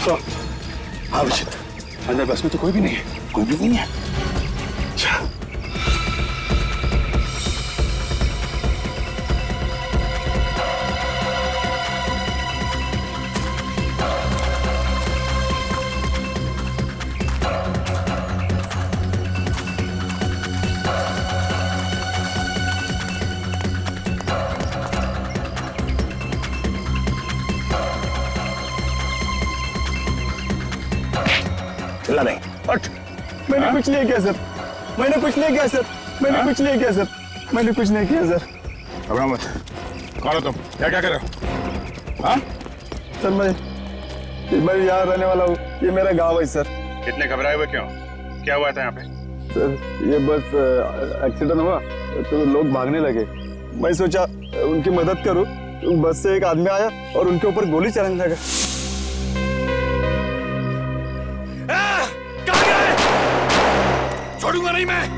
तो हाँ अभिजीत, अंदर बस में तो कोई भी नहीं है। कोई भी नहीं है? अच्छा चिल्ला नहीं। हट। मैंने कुछ नहीं किया सर, मैंने कुछ नहीं किया सर, मैंने कुछ नहीं किया सर, मैंने कुछ नहीं किया सर। घबराओ मत। कौन हो तुम? क्या क्या कर रहे हो? हाँ? सर मैं यहाँ रहने वाला हूँ, ये मेरा गांव है सर। इतने घबराए हुए क्यों? क्या हुआ था यहाँ पे? सर ये बस एक्सीडेंट हुआ तो लोग भागने लगे, मैं सोचा उनकी मदद करूँ, बस से एक आदमी आया और उनके ऊपर गोली चलाने लगा। छोड़ूंगा नहीं मैं।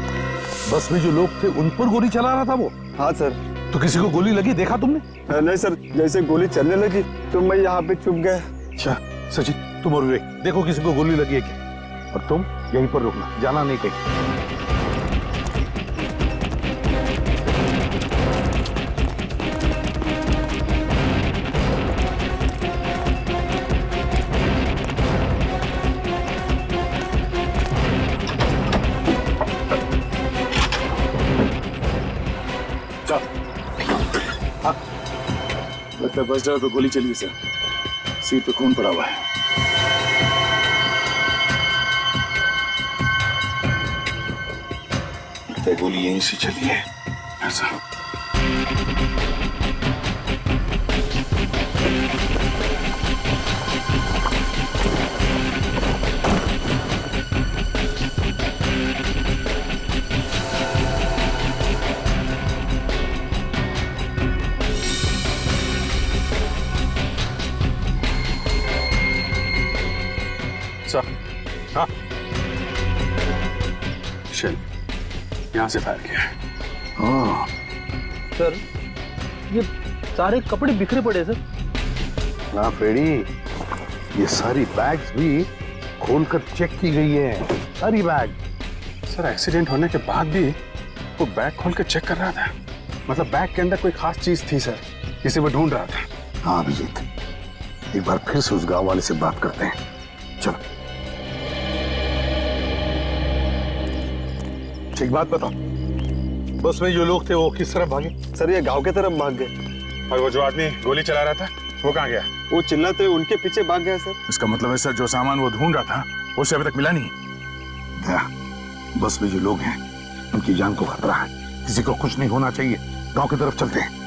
बस में जो लोग थे उन पर गोली चला रहा था वो? हाँ सर। तो किसी को गोली लगी देखा तुमने? नहीं सर, जैसे गोली चलने लगी तो मैं यहाँ पे चुप गया। अच्छा सचिन, तुम और विवेक देखो किसी को गोली लगी है क्या, और तुम यहीं पर रुकना, जाना नहीं कहीं। लगता है बस ड्राइवर पे गोली चली सर, सीट पे खून पड़ा हुआ है। लगता है गोली यहीं से चली है ऐसा। हाँ शेल यहाँ से फायर किया है। हाँ सर ये सारे कपड़े बिखरे पड़े सर। ना फ्रेडी, ये सारी बैग्स भी खोलकर चेक की गई है, सारी बैग। सर एक्सीडेंट होने के बाद भी वो बैग खोल के चेक कर रहा था, मतलब बैग के अंदर कोई खास चीज थी सर जिसे वो ढूंढ रहा था। हाँ अभिजीत, एक बार फिर से उस गांव वाले से बात करते हैं, चलो। एक बात बताओ, बस में जो लोग थे वो किस तरफ भागे? सर ये गांव के तरफ भाग गए। और वो जो आदमी गोली चला रहा था वो कहाँ गया? वो चिल्लाते हुए उनके पीछे भाग गया सर। इसका मतलब है सर जो सामान वो ढूंढ रहा था वो उसे अभी तक मिला नहीं। बस में जो लोग हैं उनकी जान को खतरा है, किसी को कुछ नहीं होना चाहिए, गांव की तरफ चलते हैं।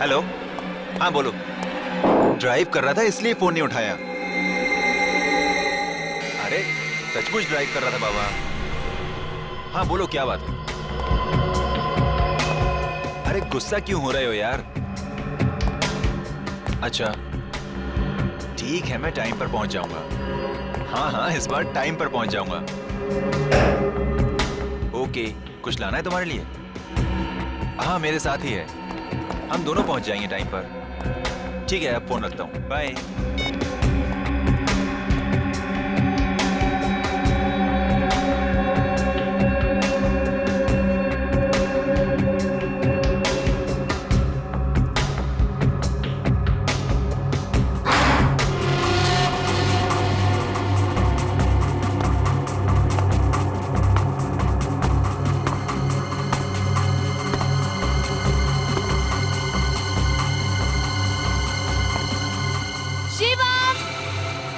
हेलो, हाँ बोलो। ड्राइव कर रहा था इसलिए फोन नहीं उठाया। अरे सचमुच ड्राइव कर रहा था बाबा। हाँ बोलो, क्या बात है? अरे गुस्सा क्यों हो रहे हो यार? अच्छा ठीक है, मैं टाइम पर पहुंच जाऊंगा। हाँ हाँ, इस बार टाइम पर पहुंच जाऊंगा। ओके, कुछ लाना है तुम्हारे लिए? हाँ मेरे साथ ही है, हम दोनों पहुंच जाएंगे टाइम पर। ठीक है, अब फोन रखता हूँ, बाय।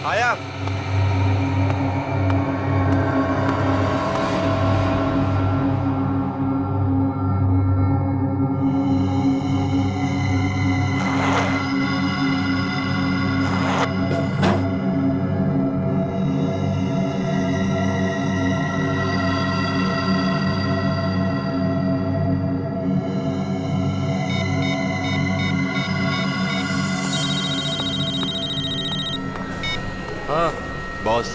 आया। हाँ बॉस,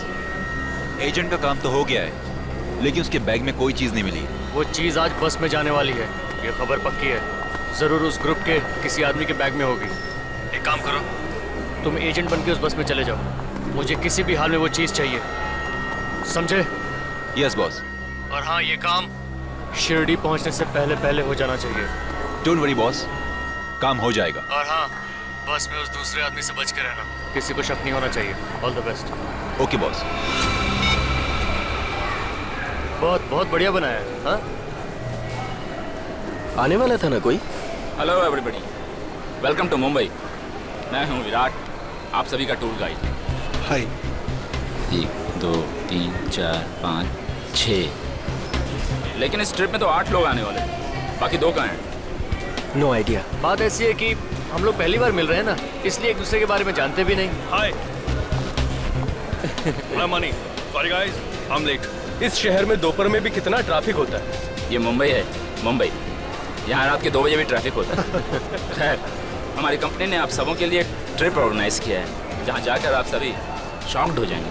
एजेंट का काम तो हो गया है, लेकिन उसके बैग में कोई चीज नहीं मिली। वो चीज़ आज बस में जाने वाली है, ये खबर पक्की है। जरूर उस ग्रुप के किसी आदमी के बैग में होगी। एक काम करो, तुम एजेंट बन के उस बस में चले जाओ। मुझे किसी भी हाल में वो चीज़ चाहिए, समझे? Yes boss. और हाँ, ये काम शिरडी पहुंचने से पहले पहले हो जाना चाहिए। डोंट वरी बॉस, काम हो जाएगा। और हाँ, बस में उस दूसरे आदमी से बच के रहना, किसी को शक नहीं होना चाहिए। All the best. Okay boss. बहुत बहुत बढ़िया बनाया है। हाँ, आने वाला था ना कोई? Hello everybody, welcome to Mumbai. मैं हूँ विराट, आप सभी का टूर गाइड। हाय। 1 2 3 4 5 6, लेकिन इस ट्रिप में तो 8 लोग आने वाले, बाकी 2 कहाँ हैं? No idea. बात ऐसी है कि हम लोग पहली बार मिल रहे हैं ना, इसलिए एक दूसरे के बारे में जानते भी नहीं। हाय, I'm Mani. Sorry guys, I'm late. इस शहर में दोपहर में भी कितना ट्रैफिक होता है। ये मुंबई है, मुंबई। यहाँ रात के 2 बजे भी ट्रैफिक होता है। खैर, हमारी कंपनी ने आप सबों के लिए ट्रिप ऑर्गेनाइज किया है, जहाँ जाकर आप सभी शॉक्ड हो जाएंगे।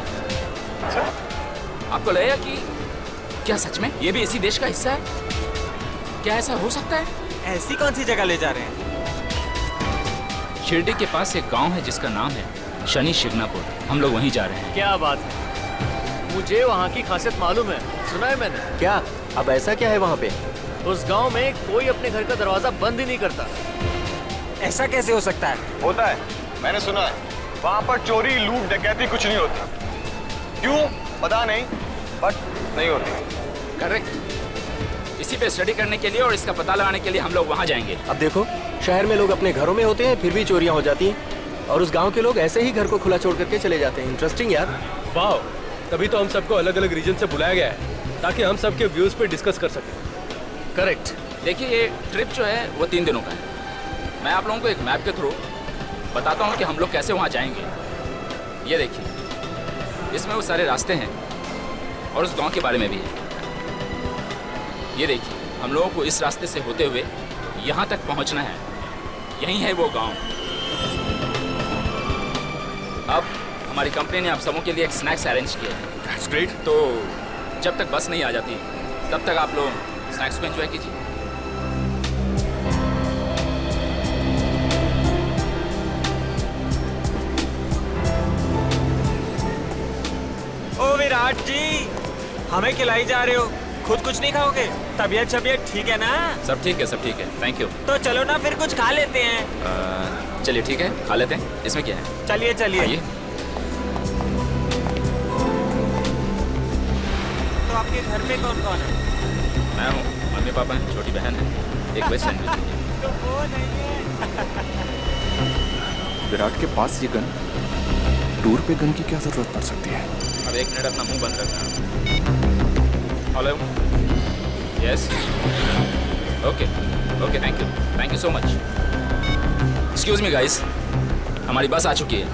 आपको लगेगा कि क्या सच में ये भी इसी देश का हिस्सा है? क्या ऐसा हो सकता है? ऐसी कौन सी जगह ले जा रहे हैं? शिरडी के पास एक गांव है जिसका नाम है शनि शिंगणापुर। हम लोग वहीं जा रहे हैं। क्या बात है, मुझे वहाँ की खासियत मालूम है, सुना है मैंने। क्या? अब ऐसा क्या है वहाँ पे? उस गांव में कोई अपने घर का दरवाजा बंद ही नहीं करता। ऐसा कैसे हो सकता है? होता है, मैंने सुना है। वहाँ पर चोरी, लूट, डकैती कुछ नहीं होती। क्यों पता नहीं, बट नहीं होती। करेक्ट। इसी पे स्टडी करने के लिए और इसका पता लगाने के लिए हम लोग वहाँ जाएंगे। अब देखो, शहर में लोग अपने घरों में होते हैं फिर भी चोरियां हो जाती हैं, और उस गांव के लोग ऐसे ही घर को खुला छोड़ करके चले जाते हैं। इंटरेस्टिंग यार। वाह, तभी तो हम सबको अलग अलग रीजन से बुलाया गया है, ताकि हम सबके व्यूज पे डिस्कस कर सकें। करेक्ट। देखिए, ये ट्रिप जो है वो 3 दिनों का है। मैं आप लोगों को एक मैप के थ्रू बताता हूँ कि हम लोग कैसे वहाँ जाएंगे। ये देखिए, इसमें वो सारे रास्ते हैं और उस गांव के बारे में भी है। ये देखिए, हम लोगों को इस रास्ते से होते हुए यहाँ तक पहुँचना है। यही है वो गांव। अब हमारी कंपनी ने आप सबों के लिए एक स्नैक्स अरेंज किया है। That's great. तो जब तक बस नहीं आ जाती तब तक आप लोग स्नैक्स को एंजॉय कीजिए। ओ विराट जी, हमें खिलाई जा रहे हो, खुद कुछ नहीं खाओगे? तबीयत ठीक है ना? सब ठीक है, सब ठीक है, थैंक यू। तो चलो ना फिर कुछ खा लेते हैं। चलिए ठीक है, खा लेते हैं। इसमें क्या है? चलिए चलिए। आइए। तो आपके घर में कौन कौन है? मैं हूँ, मम्मी पापा हैं, छोटी बहन है, एक बेस्ट फ्रेंड भी है। तो वो नहीं है। विराट के पास ये गन, टूर पे गन की क्या जरूरत पड़ सकती है? अब 1 मिनट अपना मुंह बंद रखना। Hello, yes, okay okay, thank you so much. Excuse me guys, हमारी बस आ चुकी है,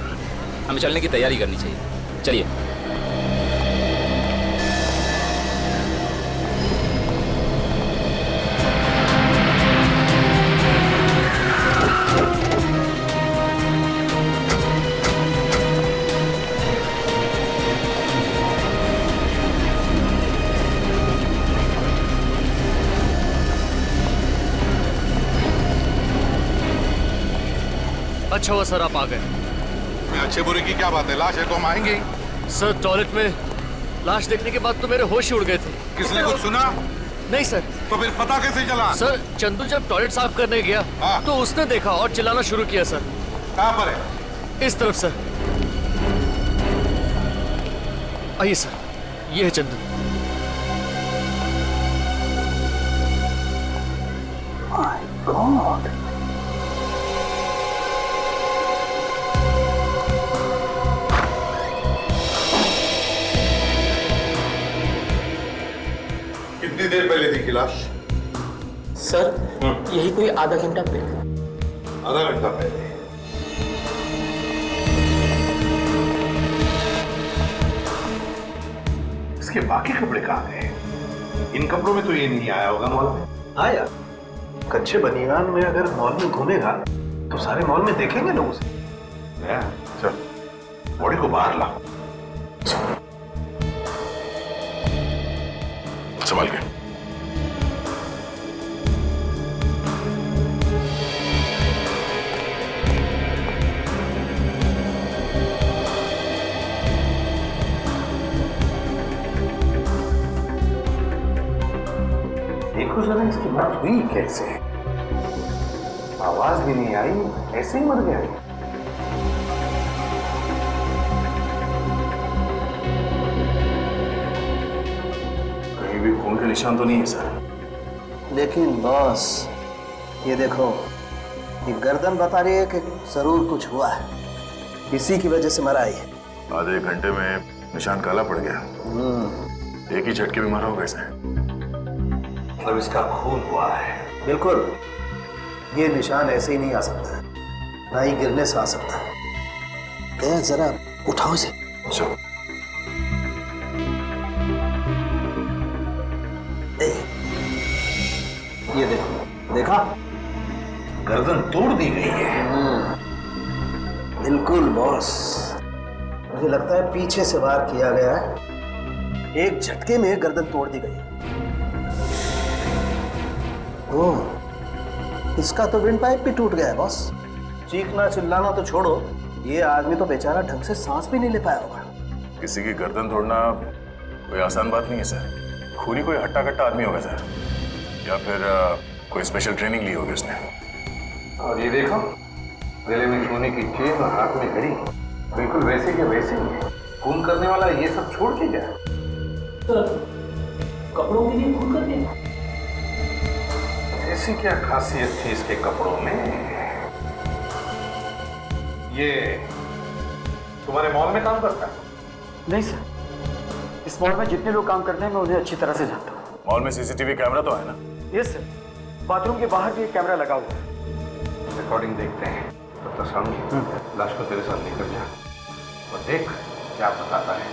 हमें चलने की तैयारी करनी चाहिए। चलिए। अच्छा हुआ सर आप आ गए। अच्छे बुरे की क्या बात है, लाश है तो हम आएंगे ही। सर टॉयलेट में लाश देखने के बाद तो मेरे होश ही उड़ गए थे। किसने कुछ सुना? नहीं सर। तो फिर पता कैसे चला? सर चंदू जब टॉयलेट साफ करने गया तो उसने देखा और चिल्लाना शुरू किया सर। कहाँ पर है? इस तरफ सर। आइए सर, ये है चंदू। माय गॉड, कितनी देर पहले दिखी लाश? सर यही कोई आधा घंटा पहले। आधा घंटा पहले? इसके बाकी कपड़े कहाँ गए? इन कपड़ों में तो ये नहीं आया होगा मॉल में। आया? कच्चे बनियान में अगर मॉल में घूमेगा तो सारे मॉल में देखेंगे लोग उसे। चल बॉडी को बाहर ला। संभाल के। देखो जरा इसकी मौत हुई कैसे? आवाज भी नहीं आई, ऐसे ही मर गया। कहीं भी खून के निशान तो नहीं है सर। लेकिन बॉस ये देखो, ये गर्दन बता रही है कि जरूर कुछ हुआ है, इसी की वजह से मरा है। आधे घंटे में निशान काला पड़ गया। एक ही झटके में मरा होगा इसे। अब इसका खून हुआ है। बिल्कुल, ये निशान ऐसे ही नहीं आ सकता, ना ही गिरने से आ सकता है। जरा उठाओ इसे। चलो। ये देखो, देखा? गर्दन तोड़ दी गई है। बिल्कुल बॉस, मुझे लगता है पीछे से वार किया गया है, एक झटके में गर्दन तोड़ दी गई है। ओह, इसका तो विंड पाइप भी टूट गया है बॉस। चीखना चिल्लाना तो छोड़ो, ये आदमी तो बेचारा ढंग से सांस भी नहीं ले पाया होगा। किसी की गर्दन तोड़ना कोई आसान बात नहीं है सर। खूनी कोई हट्टा कट्टा आदमी होगा सर, या फिर कोई स्पेशल ट्रेनिंग ली होगी उसने। और ये देखो, गले में सोने की चेन और हाथ में घड़ी, बिल्कुल वैसे के वैसे ही है। खून करने वाला ये सब छोड़ के गया। कपड़ों के लिए खून कर दिया? ऐसी क्या खासियत थी इसके कपड़ों में? ये तुम्हारे मॉल में काम करता है? नहीं सर, इस मॉल में जितने लोग काम करते हैं मैं उन्हें अच्छी तरह से जानता हूँ। मॉल में सीसीटीवी कैमरा तो है ना? यस सर, बाथरूम के बाहर भी एक कैमरा लगा हुआ है। रिकॉर्डिंग देखते हैं। तब तक सामने लाश को तेरे साथ लेकर जा और देख क्या बताता है।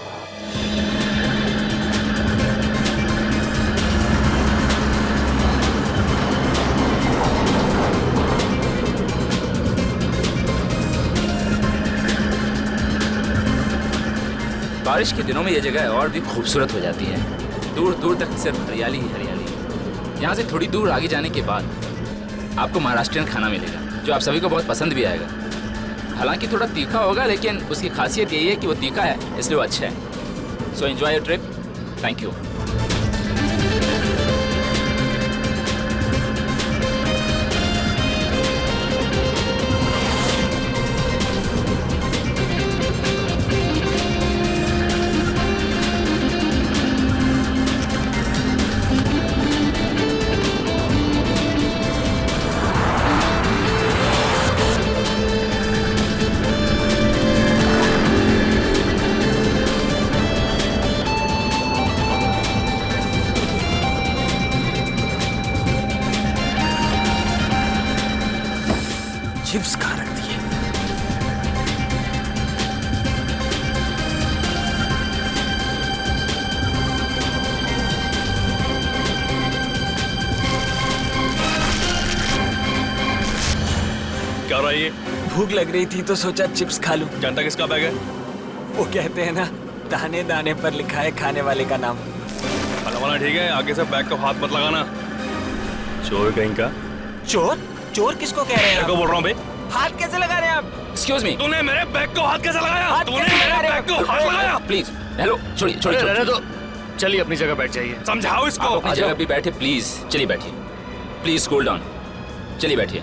बारिश के दिनों में ये जगह और भी खूबसूरत हो जाती है। दूर दूर तक सिर्फ हरियाली ही हरियाली। यहाँ से थोड़ी दूर आगे जाने के बाद आपको महाराष्ट्रियन खाना मिलेगा, जो आप सभी को बहुत पसंद भी आएगा। हालांकि थोड़ा तीखा होगा, लेकिन उसकी खासियत यही है कि वो तीखा है, इसलिए वो अच्छा है। So enjoy your trip. Thank you. Chips खा रखती है। क्या हो रहा है ये? भूख लग रही थी तो सोचा चिप्स खा लूं। जानता किसका बैग है? वो कहते हैं ना, दाने दाने पर लिखा है खाने वाले का नाम। खाना वाला ठीक है, आगे से बैग को हाथ मत लगाना। चोर कहीं का। चोर? चोर किसको कह रहे हैं? को बोल रहा हूँ बे। हाथ कैसे लगा रहे हैं आप? एक्सक्यूज मी, तूने मेरे बैग को हाथ कैसे लगाया? तूने मेरे बैग को हाथ लगाया? प्लीज। हेलो, छोड़िए छोड़िए रहने छोड़िए। दो, चलिए अपनी जगह बैठ जाइए। समझाओ आप इसको। अपनी जगह भी बैठे प्लीज। चलिए बैठिए, प्लीज कूल डाउन। चलिए बैठिए।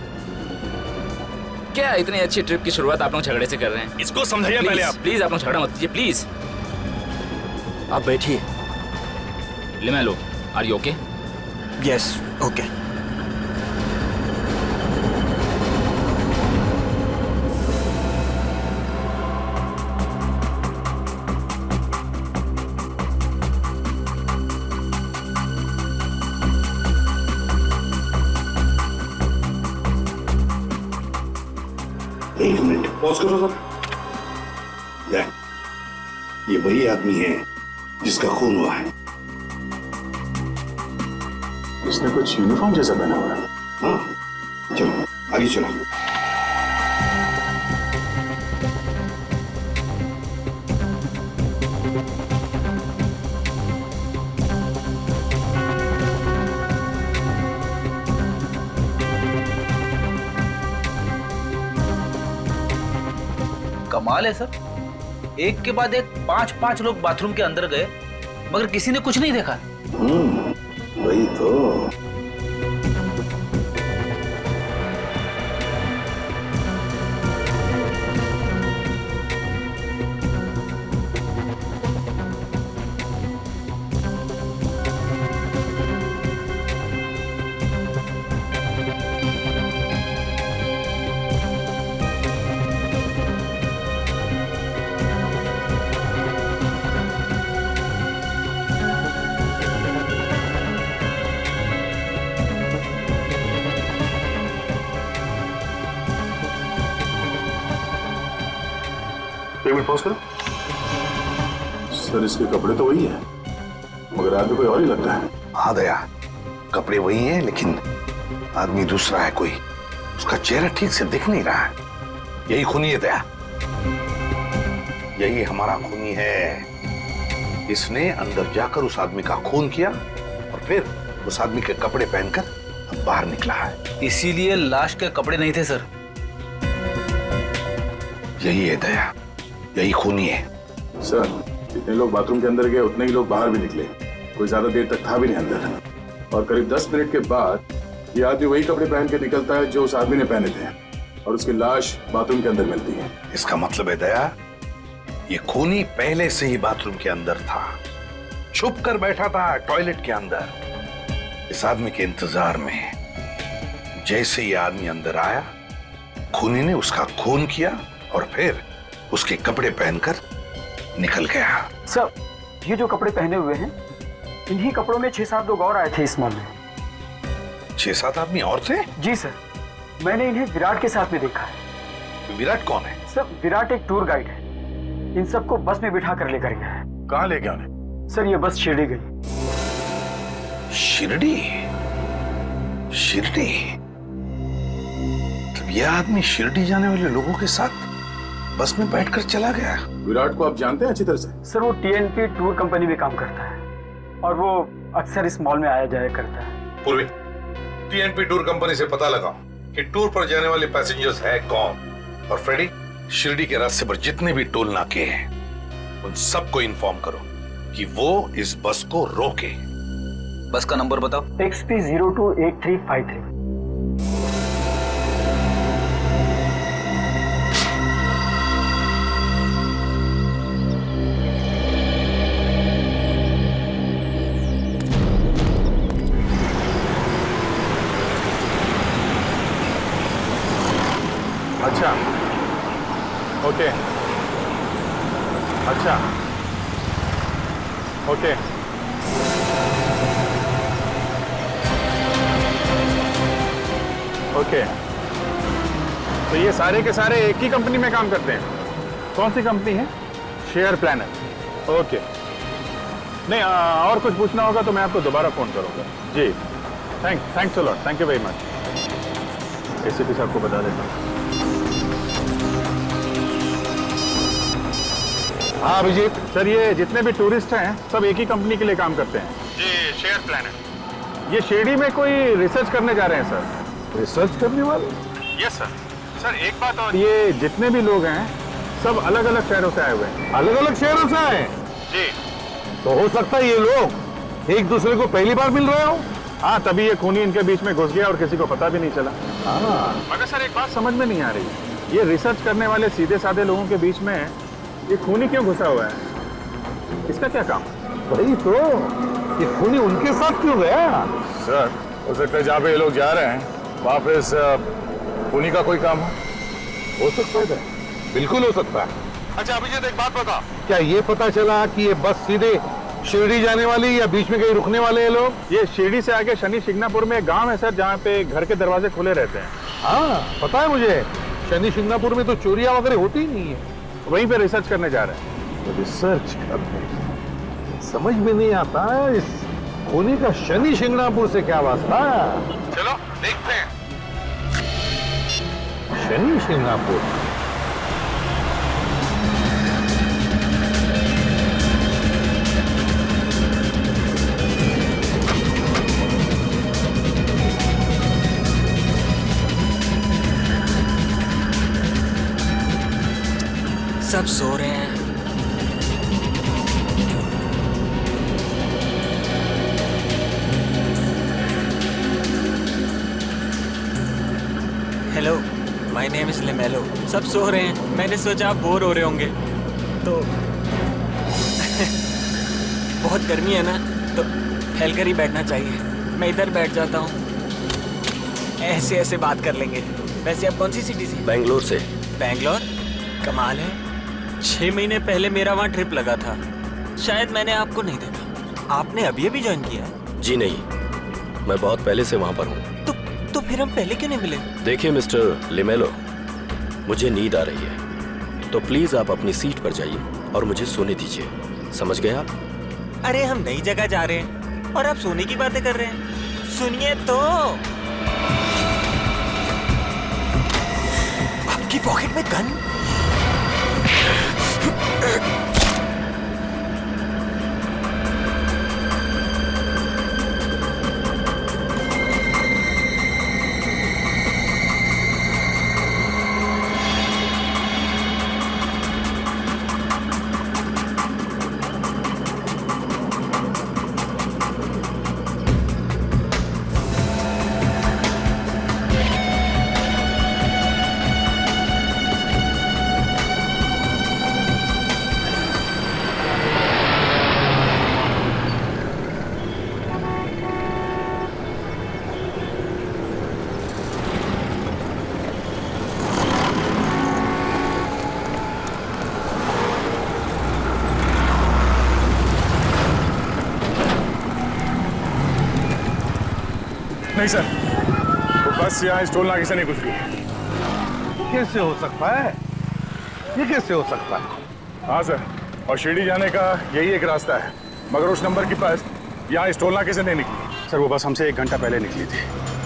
क्या इतनी अच्छी ट्रिप की शुरुआत आप लोग झगड़े से कर रहे हैं? इसको समझाइए पहले आप। प्लीज आप लोग झगड़ा मत कीजिए प्लीज। आप बैठिए। ले मैं लो, are you okay? Yes, okay. एक मिनट पॉज करो सर। ये वही आदमी है जिसका खून हुआ है। इसने कुछ यूनिफॉर्म जैसा पहना हुआ है। हाँ, चलो आगे चलो। कमाल है सर, एक के बाद एक 5-5 लोग बाथरूम के अंदर गए मगर किसी ने कुछ नहीं देखा। वही तो। एक मिनट पॉज करो सर। इसके कपड़े तो वही है मगर आदमी कोई और ही लगता है। हाँ दया, कपड़े वही हैं लेकिन आदमी दूसरा है कोई। उसका चेहरा ठीक से दिख नहीं रहा है। यही खूनी है दया, यही हमारा खूनी है। इसने अंदर जाकर उस आदमी का खून किया और फिर उस आदमी के कपड़े पहनकर अब बाहर निकला है। इसीलिए लाश के कपड़े नहीं थे सर। यही है दया, यही खूनी है। सर जितने लोग बाथरूम के अंदर गए उतने ही लोग बाहर भी निकले। कोई ज्यादा देर तक था भी नहीं अंदर। और करीब 10 मिनट के बाद ये आदमी वही कपड़े पहन के निकलता है जो उस आदमी ने पहने थे और उसकी लाश बाथरूम के अंदर मिलती है। इसका मतलब है दया, ये खूनी पहले से ही बाथरूम के अंदर था, छुप कर बैठा था टॉयलेट के अंदर इस आदमी के इंतजार में। जैसे ये आदमी अंदर आया, खूनी ने उसका खून किया और फिर उसके कपड़े पहनकर निकल गया। सर, ये जो कपड़े पहने हुए हैं, इन्हीं कपड़ों में 6-7 लोग और आए थे इस मॉल में। 6-7 आदमी और थे? जी सर, मैंने इन्हें विराट के साथ में देखा है। विराट कौन है? सर, विराट एक टूर गाइड है। इन सबको बस में बिठा कर लेकर गया है। कहाँ ले गया उन्हें? सर, ये बस शिरडी गई। शिरडी? शिरडी? तब यह आदमी शिरडी जाने वाले लोगों के साथ बस में बैठकर चला गया। विराट को आप जानते हैं अच्छी तरह से? सर, वो TNP टूर कंपनी में काम करता है और वो अक्सर इस मॉल में आया जाया करता है। पूर्वी, TNP टूर कंपनी से पता लगाओ कि टूर पर जाने वाले पैसेंजर्स है कौन। और फ्रेडी, शिरडी के रास्ते पर जितने भी टोल नाके हैं उन सबको इन्फॉर्म करो कि वो इस बस को रोके। बस का नंबर बताओ। XP 028353। अच्छा, ओके, अच्छा, ओके। ओके, तो ये सारे के सारे एक ही कंपनी में काम करते हैं? कौन सी कंपनी है? Share planner. ओके, नहीं और कुछ पूछना होगा तो मैं आपको दोबारा फोन करूंगा। जी thanks a lot, thank you very much. ACP साहब को बता देता हूँ। हाँ अभिजीत सर, ये जितने भी टूरिस्ट हैं सब एक ही कंपनी के लिए काम करते हैं जी, शेयर प्लानर। ये शिरडी में कोई रिसर्च करने जा रहे हैं सर। रिसर्च करने वाले? Yes sir. सर एक बात और, ये जितने भी लोग हैं सब अलग अलग शहरों से आए हुए हैं। अलग अलग शहरों से आए? जी। तो हो सकता है ये लोग एक दूसरे को पहली बार मिल रहे हो। हाँ, तभी ये खूनी इनके बीच में घुस गया और किसी को पता भी नहीं चला। हाँ। मगर सर एक बात समझ में नहीं आ रही, ये रिसर्च करने वाले सीधे साधे लोगों के बीच में ये खूनी क्यों घुसा हुआ है? इसका क्या काम? वही तो, ये खूनी उनके साथ क्यों गया? सर हो सकता है जहाँ पे ये लोग जा रहे हैं वहाँ पे खूनी का कोई काम हो सकता है, बिल्कुल हो सकता है। अच्छा अभिजीत एक बात बता, क्या ये पता चला कि ये बस सीधे शिरडी जाने वाली या बीच में कहीं रुकने वाले हैं लोग? ये शिरडी से आगे शनि शिंगणापुर में एक गांव है सर, जहाँ पे घर के दरवाजे खुले रहते हैं। हाँ पता है मुझे, शनि शिंगणापुर में तो चोरियां वगैरह होती ही नहीं है। वहीं पे रिसर्च करने जा रहे हैं। तो रिसर्च करने समझ में नहीं आता इस खूनी का शनि शिंगणापुर से क्या वास्ता? चलो देखते हैं। शनि शिंगणापुर? सब सो रहे हैं। Hello, my name is LaMelo. सब सो रहे हैं, मैंने सोचा आप बोर हो रहे होंगे तो बहुत गर्मी है ना, तो फैलकर ही बैठना चाहिए। मैं इधर बैठ जाता हूँ, ऐसे ऐसे बात कर लेंगे। वैसे आप कौन सी सिटी से? बेंगलोर से। बेंगलोर? कमाल है, 6 महीने पहले मेरा वहाँ ट्रिप लगा था। शायद मैंने आपको नहीं देखा। आपने अभी अभी ज्वाइन किया है? जी नहीं, मैं बहुत पहले से वहाँ पर हूँ। तो फिर हम पहले क्यों नहीं मिले? देखिए मिस्टर लिमेलो, मुझे नींद आ रही है, तो प्लीज आप अपनी सीट पर जाइए और मुझे सोने दीजिए। समझ गए आप? अरे हम नई जगह जा रहे हैं और आप सोने की बातें कर रहे हैं। सुनिए तो, आपकी पॉकेट में गन? नहीं सर, वो बस यहाँ इस टोल नाके से नहीं गुजरी। कैसे हो सकता है? ये कैसे हो सकता है? हाँ सर, और शिरडी जाने का यही एक रास्ता है, मगर उस नंबर की बस यहाँ इस टोल नाके से नहीं निकली। सर वो बस हमसे 1 घंटा पहले निकली थी,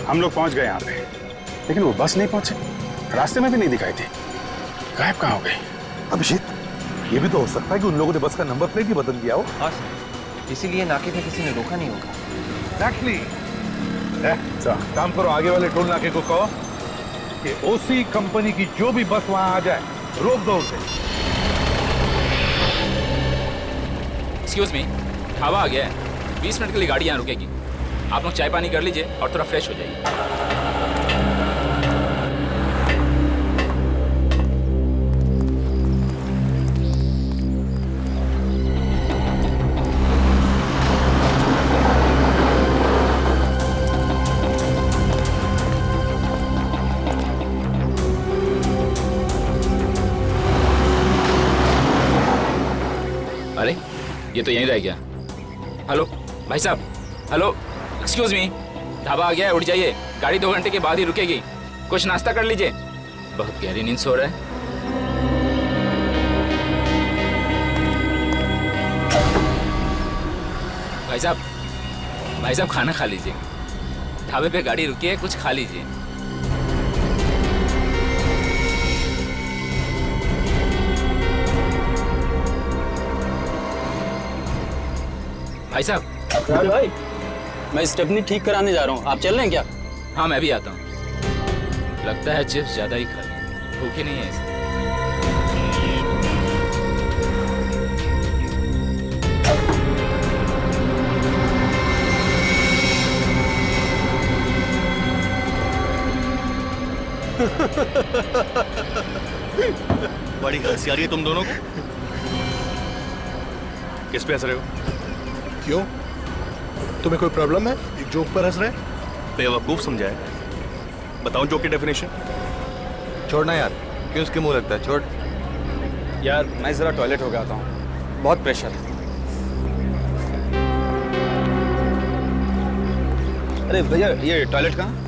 हम लोग पहुँच गए यहाँ पे, लेकिन वो बस नहीं पहुँचे, रास्ते में भी नहीं दिखाई थी। गायब कहाँ हो गई? अभिजीत, ये भी तो हो सकता है कि उन लोगों ने बस का नंबर प्लेट ही बदल दिया हो। हाँ सर, इसीलिए नाके पे किसी ने रोका नहीं होगा। Exactly. काम करो, आगे वाले टोल नाके को कहो कि ओसी कंपनी की जो भी बस वहां आ जाए रोक दो उसे। एक्सक्यूज मी, ढाबा आ गया है, 20 मिनट के लिए गाड़ी यहाँ रुकेगी। आप लोग चाय पानी कर लीजिए और थोड़ा फ्रेश हो जाइए। अरे ये तो यहीं रह गया। हेलो भाई साहब, हेलो एक्सक्यूज मी, ढाबा आ गया है, उठ जाइए, गाड़ी 2 घंटे के बाद ही रुकेगी, कुछ नाश्ता कर लीजिए। बहुत गहरी नींद सो रहा है। भाई साहब खाना खा लीजिए। ढाबे पे गाड़ी रुकी है, कुछ खा लीजिए। भाई साहब। भाई मैं स्टेपनी ठीक कराने जा रहा हूँ, आप चल रहे हैं क्या? हाँ मैं भी आता हूँ। लगता है चिप्स ज्यादा ही खा ली, भूखी नहीं है इसे। बड़ी हंसी आ रही है तुम दोनों को। किस पे हंस रहे हो? क्यों, तुम्हें कोई प्रॉब्लम है? एक जोक पर हंस रहे? बेवकूफ समझाए। बताओ जोक की डेफिनेशन। छोड़ना यार, क्यों उसके मुंह लगता है? छोड़ यार मैं जरा टॉयलेट हो गया आता हूँ, बहुत प्रेशर है। अरे भैया ये टॉयलेट कहाँ?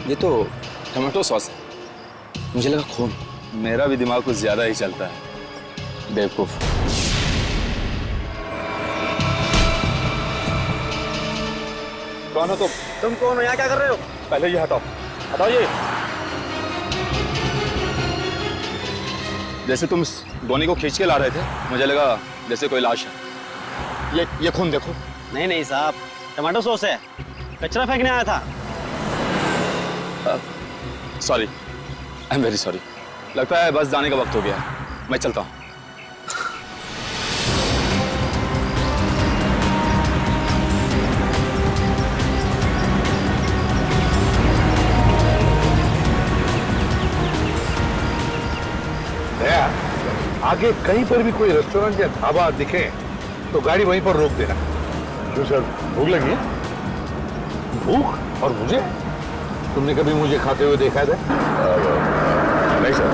ये तो टमाटो सॉस है, मुझे लगा खून। मेरा भी दिमाग कुछ ज्यादा ही चलता है, बेवकूफ। कौन हो तुम कौन हो? यहाँ क्या कर रहे हो? पहले ये हटाओ, हटाओ ये। जैसे तुम इस गोनी को खींच के ला रहे थे, मुझे लगा जैसे कोई लाश है। ये खून देखो। नहीं नहीं साहब, टमाटो सॉस है, कचरा फेंकने आया था। Sorry, I am very sorry. लगता है बस जाने का वक्त हो गया, मैं चलता हूँ। आगे कहीं पर भी कोई रेस्टोरेंट या ढाबा दिखे तो गाड़ी वहीं पर रोक देना। क्यों सर, भूख लगी है? भूख? और मुझे? तुमने कभी मुझे खाते हुए देखा है? नहीं सर।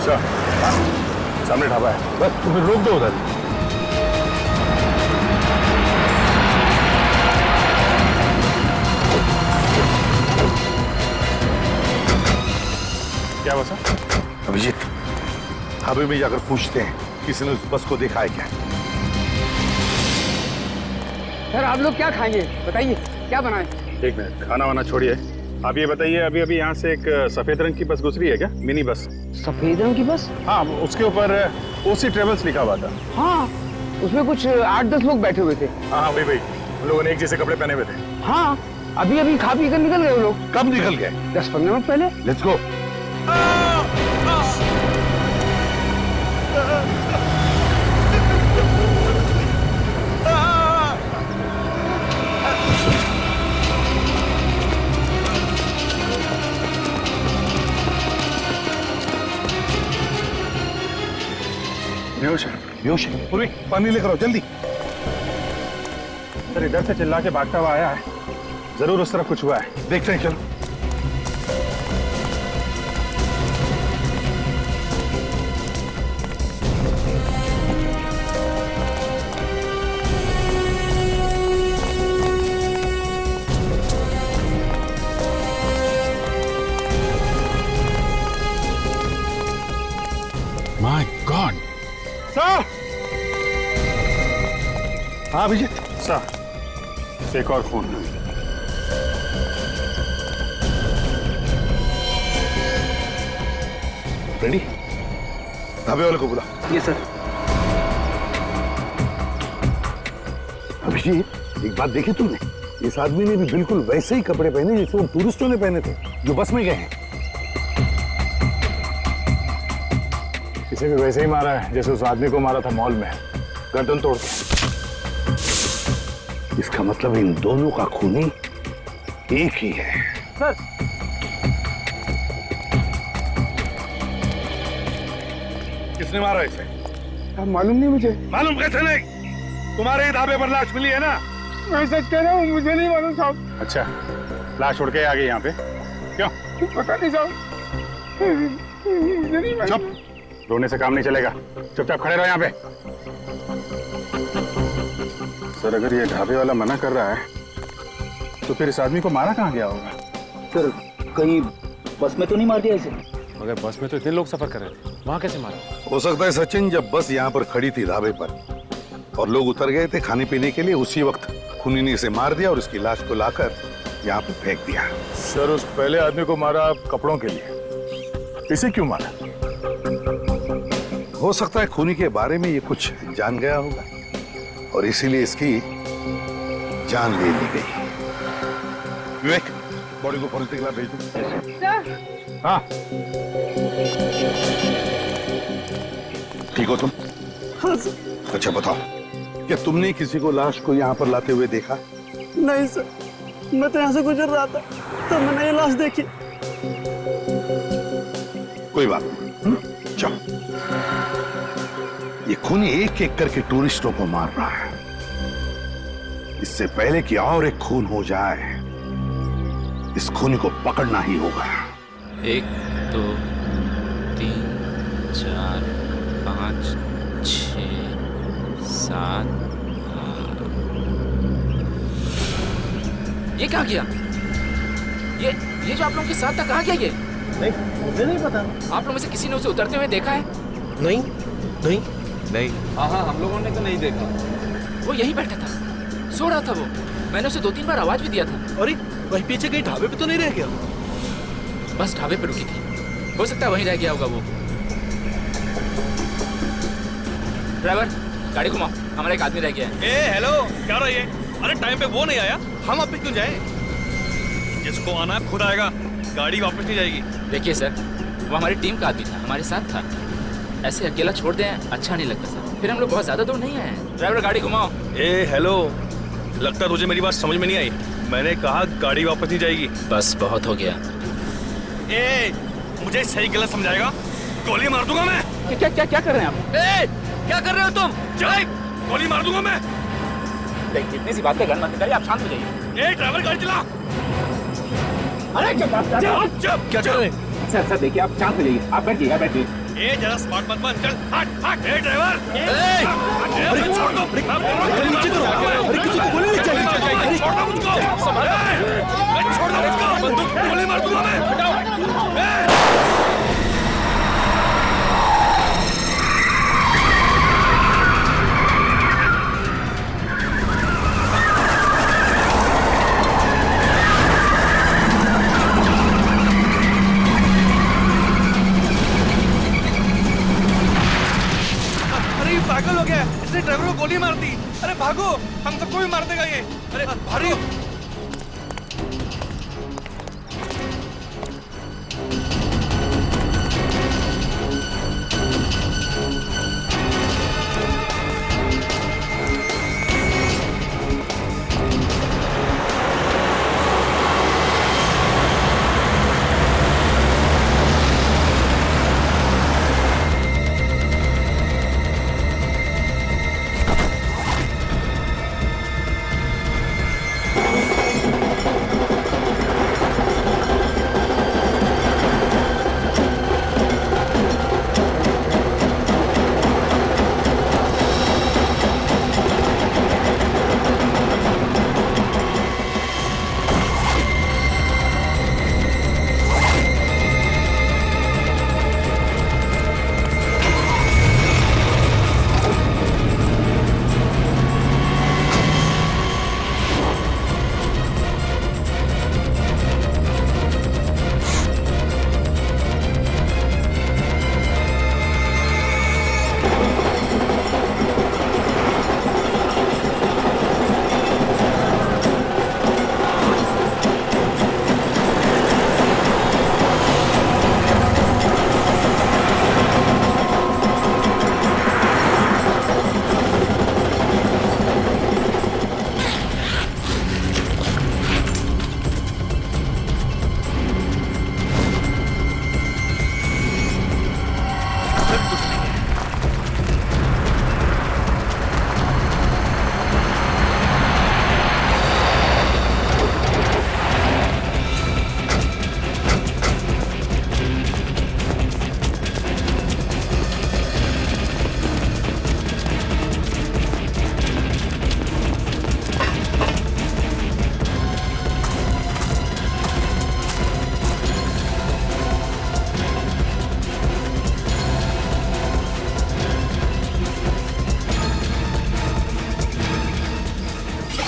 सर, सामने ढाबा है, बस तुम्हें रोक दो उधर। क्या हुआ सर? अभिजीत, ढाबे में जाकर पूछते हैं किसी ने उस बस को देखा है क्या? सर आप लोग क्या खाएंगे बताइए, क्या बनाएं? एक मिनट, खाना वाना छोड़िए, आप ये बताइए, अभी अभी यहाँ से एक सफेद रंग की बस गुजरी है क्या? Mini bus. सफेद रंग की बस? हाँ, उसके ऊपर ओसी ट्रेवल्स लिखा हुआ था। हाँ, उसमें कुछ 8-10 लोग बैठे हुए थे। हाँ वही, उन लोगों ने एक जैसे कपड़े पहने हुए थे। हाँ, अभी अभी खा पी कर निकल गए वो लोग। कब निकल गए? 10-15 मिनट पहले। Let's go. बेहोश है। बेहोश है? पूर्वी पानी लेकर आओ जल्दी। सर इधर से चिल्ला के भागता हुआ आया है, जरूर उस तरफ कुछ हुआ है, देखते हैं। चलो। My God. सर। हाँ अभिजीत। सर एक और फोन। रेडी? ढाबे वाले को बुला। ये सर। अभिजीत एक बात देखी तुमने? इस आदमी ने भी बिल्कुल वैसे ही कपड़े पहने जैसे वो टूरिस्टों ने पहने थे जो बस में गए हैं। इसे भी वैसे ही मारा है जैसे उस आदमी को मारा था मॉल में, गर्दन तोड़ के। इसका मतलब इन दोनों का खूनी एक ही है। सर किसने मारा इसे? मालूम नहीं मुझे। मालूम कैसे नहीं? तुम्हारे ही ढाबे पर लाश मिली है ना? मैं सच कह रहा हूँ, मुझे नहीं मालूम साहब। अच्छा लाश उड़ के आ गई यहाँ पे? क्यों? पता नहीं साहब, मुझे नहीं मालूम। चुप, रोने से काम नहीं चलेगा, चुपचाप खड़े रहो यहाँ पे। सर अगर ये ढाबे वाला मना कर रहा है तो फिर इस आदमी को मारा कहाँ गया होगा? सर कहीं बस में तो नहीं मार दिया इसे? मगर बस में तो इतने लोग सफर कर रहे थे, वहाँ कैसे मारा? हो सकता है सचिन जब बस यहाँ पर खड़ी थी ढाबे पर और लोग उतर गए थे खाने पीने के लिए, उसी वक्त खूनी ने इसे मार दिया और उसकी लाश को लाकर यहाँ पर फेंक दिया। सर उस पहले आदमी को मारा कपड़ों के लिए, इसे क्यों मारा? हो सकता है खूनी के बारे में ये कुछ जान गया होगा और इसीलिए इसकी जान ले ली गई। विवेक बॉडी को फॉरेंसिक लैब भेज दो। हाँ ठीक हो तुम? हाँ सर। अच्छा बताओ, क्या तुमने किसी को लाश को यहाँ पर लाते हुए देखा? नहीं सर, मैं तो यहाँ से गुजर रहा था तो मैंने ये लाश देखी। कोई बात नहीं, चलो। ये खूनी एक एक करके टूरिस्टों को मार रहा है। इससे पहले कि और एक खून हो जाए, इस खूनी को पकड़ना ही होगा। 1 2 3 4 5 6 7। ये क्या किया? ये जो आप लोगों के साथ था कहाँ गया ये? नहीं मुझे नहीं पता। आप लोगों में से किसी ने उसे उतरते हुए देखा है? नहीं नहीं नहीं। हाँ हम लोगों ने तो नहीं देखा। वो यहीं बैठा था, सो रहा था वो। मैंने उसे 2-3 बार आवाज भी दिया था। अरे वहीं पीछे कहीं ढाबे पे तो नहीं रह गया? बस ढाबे पे रुकी थी, हो सकता है वहीं रह गया होगा वो। ड्राइवर गाड़ी घुमाओ, हमारा एक आदमी रह गया है। ए हेलो, क्या रहा है? अरे टाइम पे वो नहीं आया, हम अब भी क्यों जाएं? जिसको आना है खुद आएगा, गाड़ी वापस नहीं जाएगी। देखिए सर, वो हमारी टीम का आदमी था, हमारे साथ था। ऐसे अकेला छोड़ दें अच्छा नहीं लगता सर, फिर हम लोग बहुत ज्यादा दूर नहीं आए हैं। ड्राइवर गाड़ी घुमाओ। ए हेलो, लगता तुझे मेरी बात समझ में नहीं आई। मैंने कहा गाड़ी वापस नहीं जाएगी। बस बहुत हो गया। ए मुझे सही गलत समझाएगा, गोली मार दूंगा मैं। क्या कर रहे हैं आप? ए क्या कर रहे हो तुम? चल गोली मार दूंगा मैं। देखिए इतनी सी बात पे गन मत करिए, आप शांत हो जाइए। ए ड्राइवर गाड़ी चला। अरे चुप। क्या कर रहे हैं? सर देखिए आप शांत हो जाइए, आप बैठिए। ए जरा स्मार्ट मत बन, चल हट। ए ड्राइवर, अरे छोड़ दो। नीचे करो। अरे किसी को गोली नहीं चलेगी। छोड़ दो मुझको। छोड़ दो मुझको, बंदूक गोली मार दूंगा मैं। हटाओ। पागल हो गया, इसने ड्राइवर को गोली मार दी। अरे भागो, हम सबको भी मार देगा ये। अरे भागो।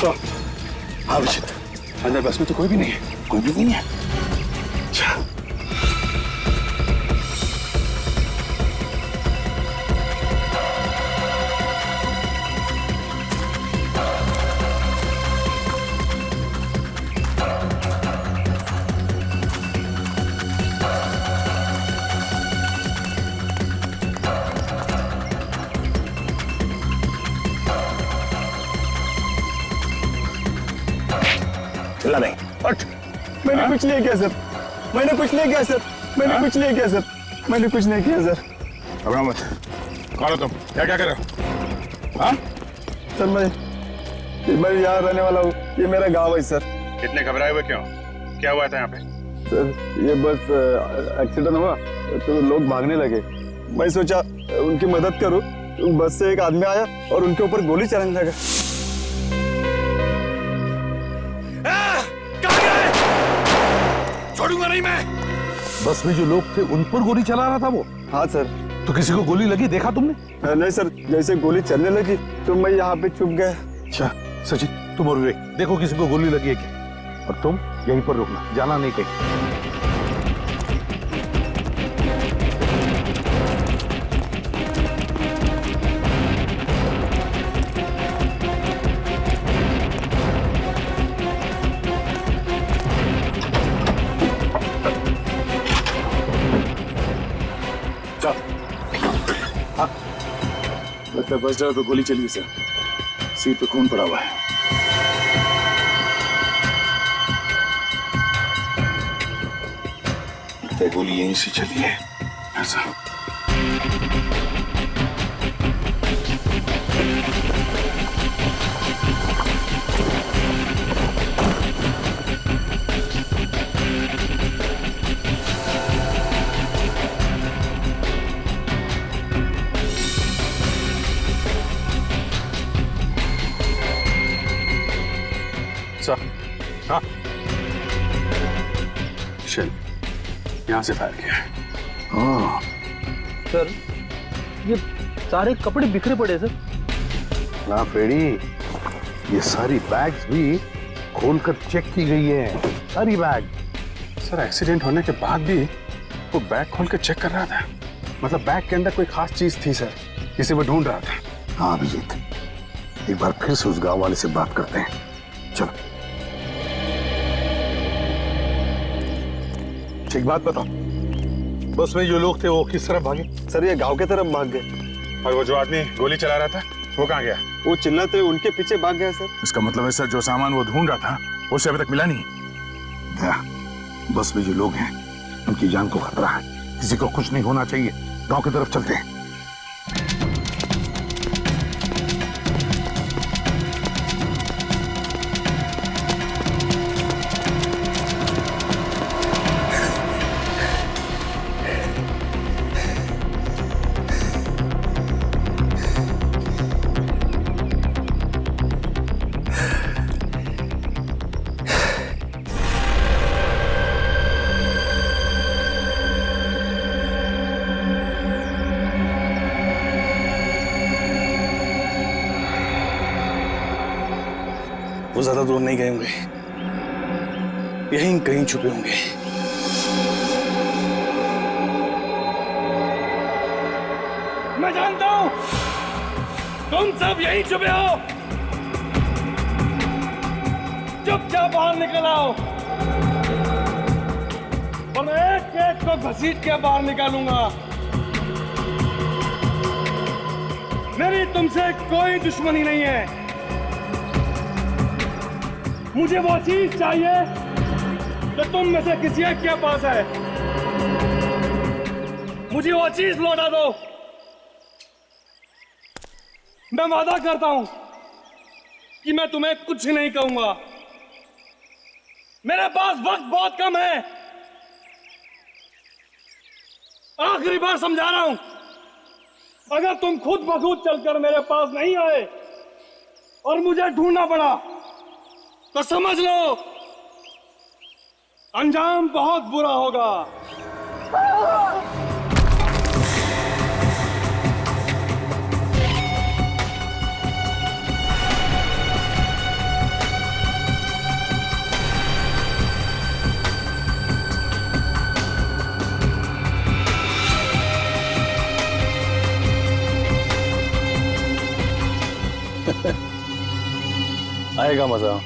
हाँ विशित, अंदर बस में तो कोई भी नहीं है, कोई भी नहीं है। अच्छा चिल्ला नहीं। हट। मैंने कुछ नहीं किया सर, मैंने कुछ नहीं किया सर, मैंने कुछ नहीं किया सर, मैंने कुछ नहीं किया सर। घबराओ मत। कौन हो तुम? क्या क्या कर रहे हो? हाँ? सर मैं यहाँ रहने वाला हूँ, ये मेरा गांव है सर। इतने घबराए हुए क्यों? क्या हुआ था यहाँ पे? सर ये बस एक्सीडेंट हुआ तो लोग भागने लगे, मैं सोचा उनकी मदद करूं, बस से एक आदमी आया और उनके ऊपर गोली चलाने लगा। छोड़ूंगा नहीं मैं। बस में जो लोग थे उन पर गोली चला रहा था वो? हाँ सर। तो किसी को गोली लगी देखा तुमने? नहीं सर, जैसे गोली चलने लगी तो मैं यहाँ पे चुप गया। अच्छा सचिन, तुम और विवेक देखो किसी को गोली लगी है क्या, और तुम यहीं पर रुकना, जाना नहीं कहीं। लगता है बस ड्राइवर पे गोली चली है सर, सीट पे खून पड़ा हुआ है। लगता है गोली यहीं से चली है। ऐसा हाँ? शेल यहाँ से फायर किया है। सर ये सारे कपड़े बिखरे पड़े सर। ना फ्रेडी, ये सारी बैग्स भी खोलकर चेक की गई है, सारी बैग। सर एक्सीडेंट होने के बाद भी वो बैग खोल के चेक कर रहा था, मतलब बैग के अंदर कोई खास चीज थी सर, जिसे वो ढूंढ रहा था। हाँ अभिजीत, एक बार फिर से उस गांव वाले से बात करते हैं, चलो। एक बात बताओ, बस में जो लोग थे वो किस तरफ भागे? सर ये गांव के तरफ भाग गए। और वो जो आदमी गोली चला रहा था वो कहाँ गया? वो चिल्लाते उनके पीछे भाग गया सर। इसका मतलब है सर जो सामान वो ढूंढ रहा था उसे अभी तक मिला नहीं। क्या बस में जो लोग हैं उनकी जान को खतरा है, किसी को कुछ नहीं होना चाहिए, गांव की तरफ चलते हैं। वो ज्यादा दूर नहीं गए होंगे, यहीं कहीं छुपे होंगे। मैं जानता हूं तुम सब यहीं छुपे हो। चुपचाप बाहर निकल आओ और मैं एक एक को घसीट के बाहर निकालूंगा। मेरी तुमसे कोई दुश्मनी नहीं है, मुझे वो चीज चाहिए जो तुम में से किसी एक के पास है। मुझे वो चीज लौटा दो। मैं वादा करता हूं कि मैं तुम्हें कुछ नहीं कहूंगा। मेरे पास वक्त बहुत कम है, आखिरी बार समझा रहा हूं। अगर तुम खुद ब खुद चलकर मेरे पास नहीं आए और मुझे ढूंढना पड़ा तो समझ लो अंजाम बहुत बुरा होगा। आएगा मजा।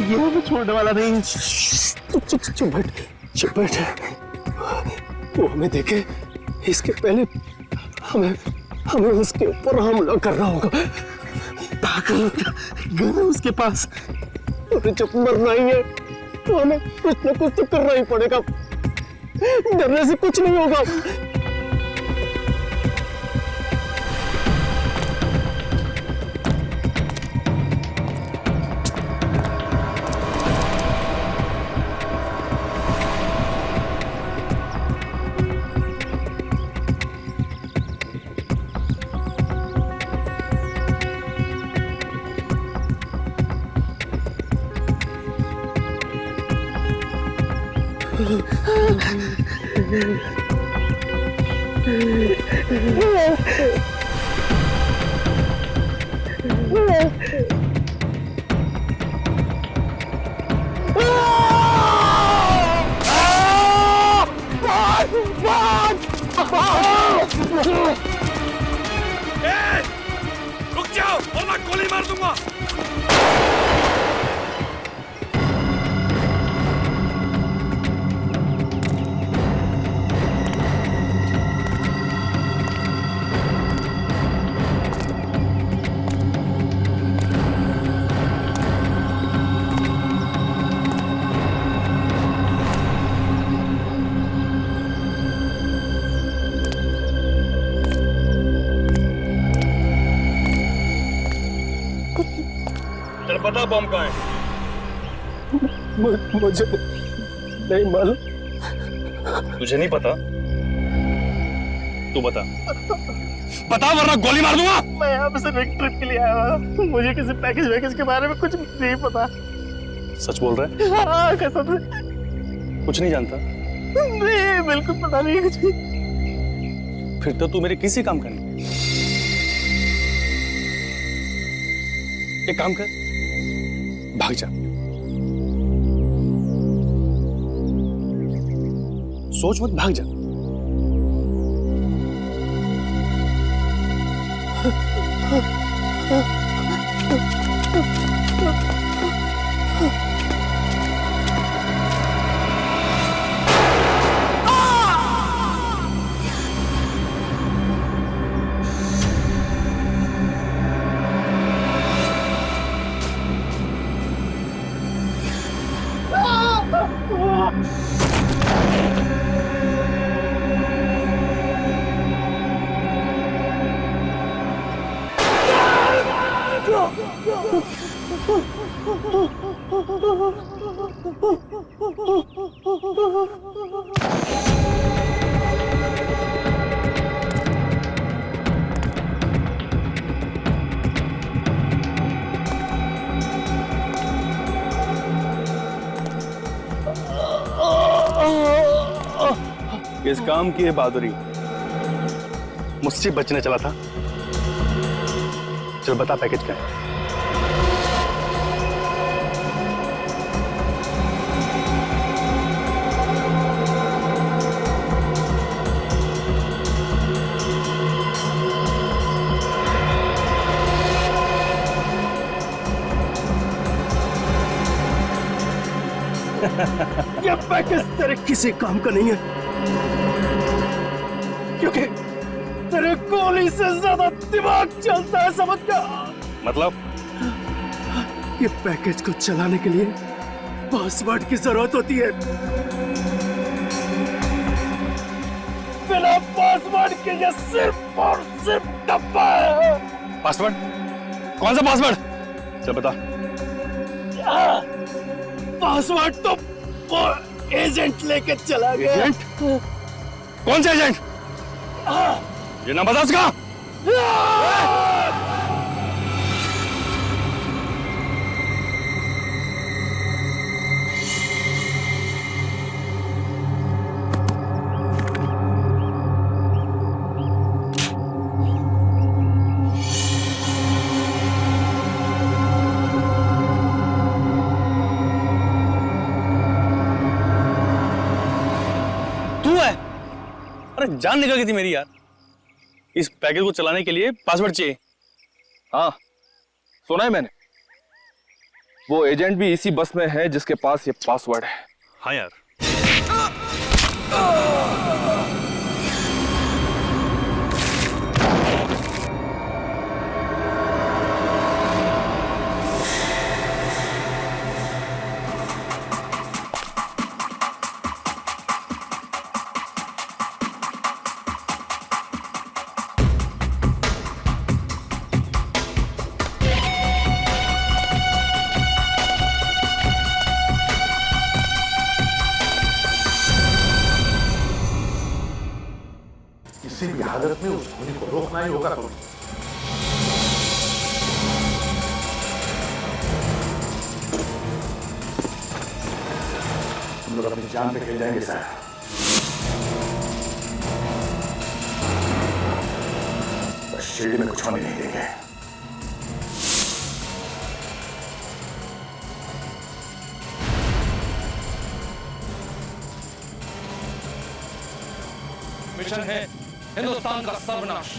ये हमें छोड़ने वाला नहीं। चुप बैठ। वो हमें देखे इसके पहले हमें उसके ऊपर हमला करना होगा। पागल गन है उसके पास, और जब मरना ही है तो हमें कुछ न कुछ तो करना ही पड़ेगा। डरने से कुछ नहीं होगा। रुक जाओ और मैं गोली मार दूंगा। पता बम कहाँ है? मुझे नहीं मालूम। तुझे नहीं पता? तू बता वरना गोली मार दूंगा। मैं यहाँ पे सिर्फ एक ट्रिप के लिए आया हूँ। मुझे किसी पैकेज के बारे में कुछ नहीं पता। सच बोल रहा है? हाँ, कसम से कुछ नहीं जानता? नहीं, बिल्कुल पता नहीं कुछ भी। फिर तो तू मेरे किसी काम का नहीं। एक काम कर, भाग जा। सोच मत, भाग जा। इस काम की है बहादुरी। मुझसे बचने चला था। चल बता पैकेज क्या है। ये पैकेज तेरे किसी काम का नहीं है, क्योंकि तेरे गोली से ज्यादा दिमाग चलता है, समझ गया? मतलब? ये पैकेज को चलाने के लिए पासवर्ड की जरूरत होती है। बिना पासवर्ड के ये सिर्फ और सिर्फ डब्बा है। पासवर्ड? कौन सा पासवर्ड? चल बता। पासवर्ड तो वो एजेंट लेके चला गया। एजेंट? कौन सा एजेंट? ये नाम बता उसका। अरे जान निकल गई थी मेरी यार। इस पैकेज को चलाने के लिए पासवर्ड चाहिए। हाँ सुना है मैंने, वो एजेंट भी इसी बस में है जिसके पास ये पासवर्ड है। हाँ यार। किसी भी हालत में उस खूनी को रोकना ही होगा तुम। हम लोग अपनी जान पे खेल जाएंगे सर। बस शिरडी में कुछ होने नहीं देंगे। मिशन है हिंदुस्तान का सर्वनाश।